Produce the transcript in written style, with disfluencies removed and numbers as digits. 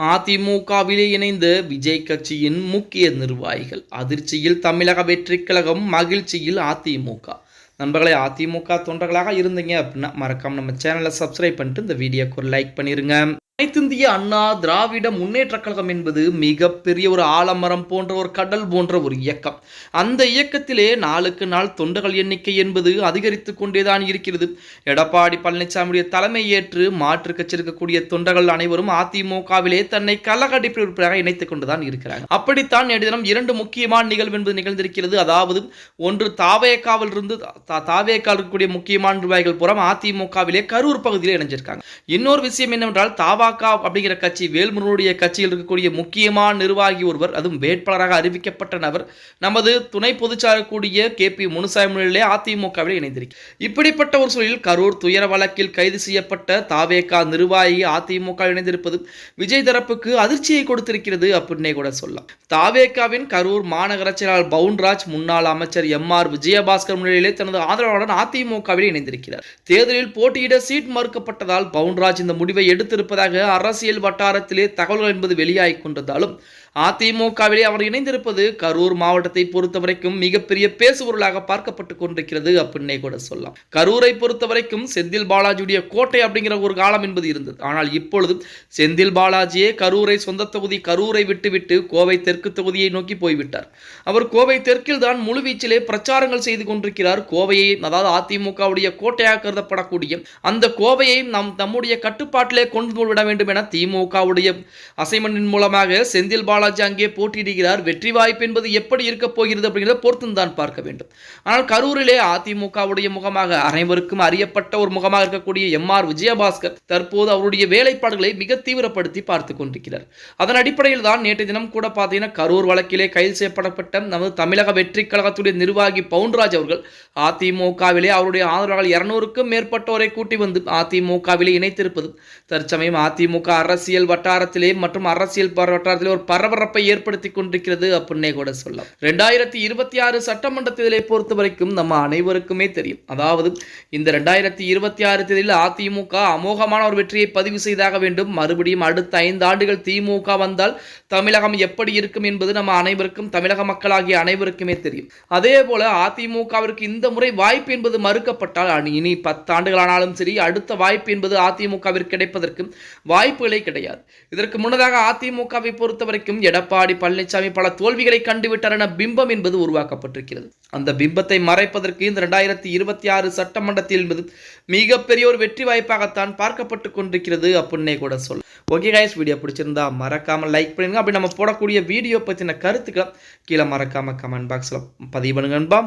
அதிமுகவிலே இணைந்த விஜய் கட்சியின் முக்கிய நிர்வாகிகள் அதிர்ச்சியில் தமிழக வெற்றிக் கழகம், மகிழ்ச்சியில் அதிமுக. நண்பர்களே, அதிமுக தொண்டர்களாக இருந்தீங்க அப்படின்னா மறக்காம நம்ம சேனலை சப்ஸ்கிரைப் பண்ணிட்டு இந்த வீடியோக்கு ஒரு லைக் பண்ணிருங்க. அனைத்திந்திய அண்ணா திராவிட முன்னேற்ற கழகம் என்பது மிகப்பெரிய ஒரு ஆலமரம் போன்ற ஒரு கடல் போன்ற ஒரு இயக்கம். அந்த இயக்கத்திலே நாளுக்கு நாள் தொண்டர்கள் எண்ணிக்கை என்பது அதிகரித்து கொண்டேதான் இருக்கிறது. எடப்பாடி பழனிசாமியுடைய தலைமை ஏற்று மாற்று கட்சி இருக்கக்கூடிய தொண்டர்கள் அனைவரும் அதிமுகவிலே தன்னை கழகடிப்பு உறுப்பினராக இணைத்துக் கொண்டுதான் இருக்கிறாங்க. அப்படித்தான் நேற்று தினம் இரண்டு முக்கியமான நிகழ்வு என்பது நிகழ்ந்திருக்கிறது. அதாவது ஒன்று தாவேக்காவில் இருந்து இருக்கக்கூடிய முக்கியமான நிர்வாகிகள் புறம் அதிமுகவிலே கரூர் பகுதியில் இணைஞ்சிருக்காங்க. இன்னொரு விஷயம் என்னவென்றால் அப்படிங்கிற கட்சி, வேல்முருகனுடைய கட்சியில் இருக்கக்கூடிய முக்கியமான நிர்வாகி ஒருவர், அதுவும் வேட்பாளராக அறிவிக்கப்பட்ட நபர், நமது துணை பொதுச்சாளர் கூடிய KP முனுசாமி முன்னிலையிலே அதிமுகவில் இணைந்திருக்கிறார். இப்படிப்பட்ட ஒரு சூழலில் கரூர் துயர வழக்கில் கைது செய்யப்பட்ட தாவேகா நிர்வாகி அதிமுக இணைந்திருப்பது விஜய் தரப்புக்கு அதிர்ச்சியை கொடுத்திருக்கிறது அப்படின்னே கூட சொல்லலாம். தாவேகாவின் கரூர் மாநகர செயலாளர் பவுன்ராஜ் முன்னாள் அமைச்சர் MR விஜயபாஸ்கர் முன்னிலையிலே தனது ஆதரவாளருடன் அதிமுகவில் இணைந்திருக்கிறார். தேர்தலில் போட்டியிட சீட் மறுக்கப்பட்டதால் பவுன்ராஜ் இந்த முடிவை எடுத்திருப்பதாக அரசியல் வட்டாரத்திலே தகவல்கள் என்பது வெளியாகிக் கொண்டதாலும் அதிமுகவிலே அவர் இணைந்திருப்பது கரூர் மாவட்டத்தை பொறுத்தவரைக்கும் மிகப்பெரிய பேசுபொருளாக பார்க்கப்பட்டுக் கொண்டிருக்கிறது அப்படின்னே கூட சொல்லலாம். கரூரை பொறுத்தவரைக்கும் செந்தில் பாலாஜியுடைய கோட்டை அப்படிங்கிற ஒரு காலம் என்பது இருந்தது. ஆனால் இப்பொழுது செந்தில் பாலாஜியே கரூரை சொந்த தொகுதி கரூரை விட்டுவிட்டு கோவை தெற்கு தொகுதியை நோக்கி போய்விட்டார். அவர் கோவை தெற்கில் தான் முழுவீச்சிலே பிரச்சாரங்கள் செய்து கொண்டிருக்கிறார். கோவையை, அதாவது அதிமுகவுடைய கோட்டையாக கருதப்படக்கூடிய அந்த கோவையை நம்முடைய கட்டுப்பாட்டிலே கொண்டு விட வேண்டும் என திமுகவுடைய அசைன்மென்ட் மூலமாக செந்தில் பாலாஜி அங்கே போட்டியிடுகிறார். வெற்றி வாய்ப்பு என்பது எப்படி இருக்க போகிறது அப்படிங்கிறத பொறுத்து தான் பார்க்க வேண்டும். ஆனால் கரூரிலே அதிமுகவுடைய முகமாக, அனைவருக்கும் அறியப்பட்ட ஒரு முகமாக இருக்கக்கூடிய MR விஜயபாஸ்கர் தற்போது அவருடைய வேலைப்பாடுகளை மிக தீவிரப்படுத்தி பார்த்துக் கொண்டிருக்கிறார். அதன் அடிப்படையில் தான் நேற்று தினம் கூட பார்த்தீங்கன்னா கரூர் வழக்கிலே கைது செய்யப்படப்பட்ட நமது தமிழக வெற்றி கழகத்துடைய நிர்வாகி பவுன்ராஜ் அவர்கள் அதிமுகவிலே அவருடைய ஆதரவாளர்கள் 200க்கும் மேற்பட்டோரை கூட்டி வந்து அதிமுகவிலே இணைத்திருப்பது தற்சமயம் அதிமுக அரசியல் வட்டாரத்திலே மற்றும் அரசியல் வட்டாரத்திலே ஒரு பரபரப்பை ஏற்படுத்தி கொண்டிருக்கிறது அப்படின்னே கூட சொல்லலாம். 2026 சட்டமன்ற தேர்தலை பொறுத்த வரைக்கும் நம்ம அனைவருக்குமே தெரியும். அதாவது இந்த 2026 தேர்தலில் அதிமுக அமோகமான ஒரு வெற்றியை பதிவு செய்தாக வேண்டும். மறுபடியும் அடுத்த 5 ஆண்டுகள் திமுக வந்தால் தமிழகம் எப்படி இருக்கும் என்பது நம்ம அனைவருக்கும், தமிழக மக்களாகிய அனைவருக்குமே தெரியும். அதே போல அதிமுகவிற்கு இந்த முறை வாய்ப்பு என்பது மறுக்கப்பட்டால் இனி 10 ஆண்டுகளானாலும் சரி அடுத்த வாய்ப்பு என்பது அதிமுகவிற்கு கிடைப்பதற்கு வாய்ப்புகளே கிடையாது. இதற்கு முன்னதாக அதிமுகவை பொறுத்தவரைக்கும் எடப்பாடி பழனிசாமி பல தோல்விகளை கண்டுவிட்டார் என பிம்பம் என்பது உருவாக்கப்பட்டிருக்கிறது. அந்த பிம்பத்தை மறைப்பதற்கு இந்த 2026 சட்டமன்றத்தில் என்பது மிகப்பெரிய ஒரு வெற்றி வாய்ப்பாகத்தான் பார்க்கப்பட்டு கொண்டிருக்கிறது அப்படின்னே கூட சொல்ல. ஓகே கைஸ், வீடியோ பிடிச்சிருந்தா மறக்காம லைக் பண்ணுங்க. அப்படி நம்ம போடக்கூடிய வீடியோ பற்றின கருத்துக்களை கீழே மறக்காம கமெண்ட் பாக்ஸ்ல பதிவு பண்ணுங்க.